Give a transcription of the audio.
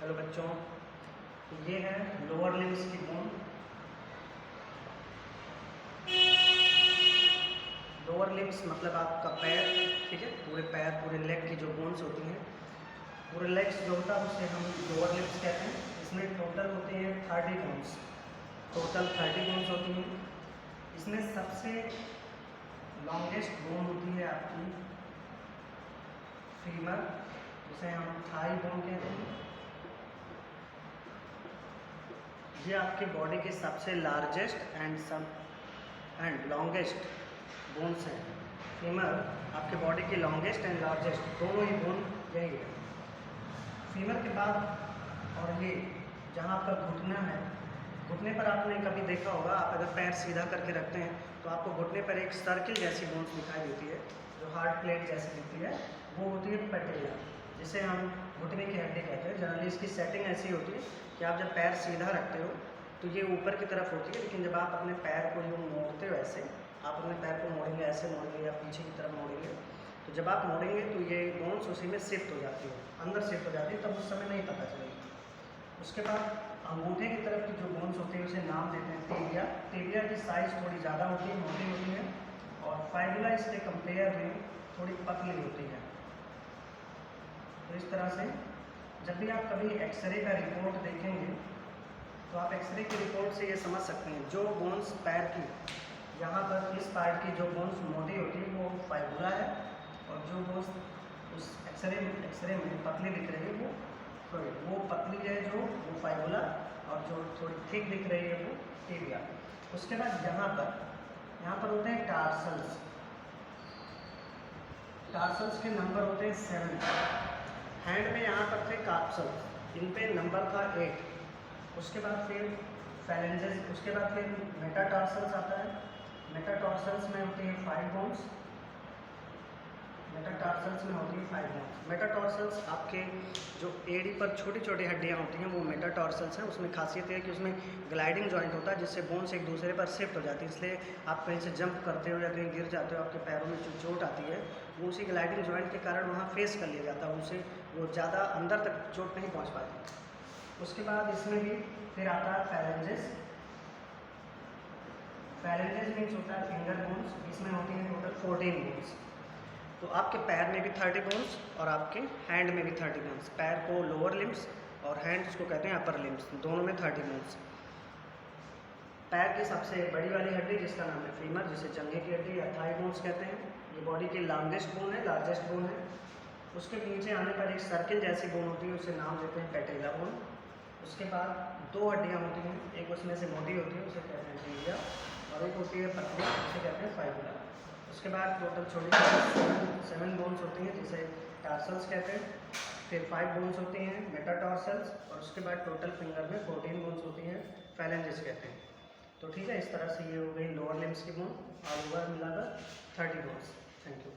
चलो बच्चों, ये है लोअर लिम्स की बोन। लोअर लिम्स मतलब आपका पैर, ठीक है, पूरे पैर, पूरे लेग की जो बोन्स होती हैं, पूरे लेग्स जो होता है उसे हम लोअर लिम्स कहते हैं। इसमें टोटल होते हैं 30 बोन्स, टोटल 30 बोन्स होती हैं। इसमें सबसे लॉन्गेस्ट बोन होती है आपकी फीमर, जिसे हम थाई बोन कहते हैं। ये आपके बॉडी के सबसे लार्जेस्ट एंड लॉन्गेस्ट बोन्स हैं। फीमर आपके बॉडी की लॉन्गेस्ट एंड लार्जेस्ट दोनों ही बोन यही है। फीमर के बाद और ये जहाँ आपका घुटना है, घुटने पर आपने कभी देखा होगा, आप अगर पैर सीधा करके रखते हैं तो आपको घुटने पर एक सर्किल जैसी बोन्स दिखाई देती है, जो हार्ड प्लेट जैसी दिखती है, वो होती है पैटेला, जिसे हम घुटने की हड्डी कहते हैं। जनरली इसकी सेटिंग ऐसी होती है कि आप जब पैर सीधा रखते हो तो ये ऊपर की तरफ होती है, लेकिन जब आप अपने पैर को यूँ मोड़ते हो, ऐसे आप अपने पैर को मोड़ेंगे, ऐसे मोड़ेंगे या पीछे की तरफ मोड़ेंगे, तो जब आप मोड़ेंगे तो ये बोन्स उसी में शिफ्ट हो जाती है, अंदर शिफ्ट हो जाती है, तब उस समय नहीं पता चलेगा। उसके बाद अंगूठे की तरफ की जो बोन्स होती है उसे नाम देते हैं टिबिया। टिबिया की साइज़ थोड़ी ज़्यादा होती है, मोटी होती है, और फाइबुला इसके कंपेयर में थोड़ी पतली होती है। तो इस तरह से जब भी आप कभी एक्सरे का रिपोर्ट देखेंगे तो आप एक्सरे की रिपोर्ट से ये समझ सकते हैं, जो बोन्स पैर की यहाँ पर इस पार्ट की जो बोन्स मोटी होती है वो फाइबुला है, और जो बोन्स उस एक्सरे में पतली दिख रही है वो पतली है, जो वो फाइबुला, और जो थोड़ी थिक दिख रही है वो टिबिया। उसके बाद यहाँ पर होते हैं टार्सल्स। टार्सल्स के नंबर होते हैं 7। हैंड में यहाँ पर थे कार्पल्स, इन पे नंबर था 8। उसके बाद फिर फैलेंजेस, उसके बाद फिर मेटाटार्सल्स आता है। मेटाटार्सल्स में होती है 5 बोन्स। मेटाटार्सल्स में होती है 5 बोन्स। मेटाटार्सल्स आपके जो एड़ी पर छोटी छोटी हड्डियाँ होती हैं वो मेटाटार्सल्स हैं। उसमें खासियत है कि उसमें ग्लाइडिंग जॉइंट होता है, जिससे बोन्स एक दूसरे पर शिफ्ट हो जाती है। इसलिए आप कहीं से जंप करते हो या कहीं गिर जाते हो, आपके पैरों में जो चोट आती है वो उसी ग्लाइडिंग जॉइंट के कारण वहाँ फेस कर लिया जाता है, उसे वो ज़्यादा अंदर तक चोट नहीं पहुँच पाती। उसके बाद इसमें भी फिर आता है फैलेंजेस। फैलेंजेस मीन्स होता है फिंगर बोन्स। इसमें होती है टोटल 14 बोन्स। तो आपके पैर में भी 30 बोन्स और आपके हैंड में भी 30 बोन्स। पैर को लोअर लिम्स और हैंड्स को कहते हैं अपर लिम्स, दोनों में 30 बोन्स। पैर की सबसे बड़ी वाली हड्डी जिसका नाम है फीमर, जिसे जंघे की हड्डी या थाई बोन्स कहते हैं, ये बॉडी की लॉन्गेस्ट बोन है, लार्जेस्ट बोन है। उसके नीचे आने पर एक सर्किल जैसी बोन होती है, उसे नाम देते हैं पैटेला बोन। उसके बाद 2 हड्डियाँ होती हैं, एक उसमें से मोटी होती है, उसे कहते हैं टिबिया, और एक होती है पतली, उसे कहते हैं फाइबुला। उसके बाद टोटल छोटी 7 बोन्स होती हैं, जिसे टार्सल्स कहते हैं। फिर 5 बोन्स होती हैं मेटाटार्सल्स, और उसके बाद टोटल फिंगर में 14 बोन्स होती हैं, फैलेंजेस कहते हैं। तो ठीक है, इस तरह से ये हो गई लोअर लिम्स की बोन, और ओवर मिलाकर 30 बोन्स। Thank you.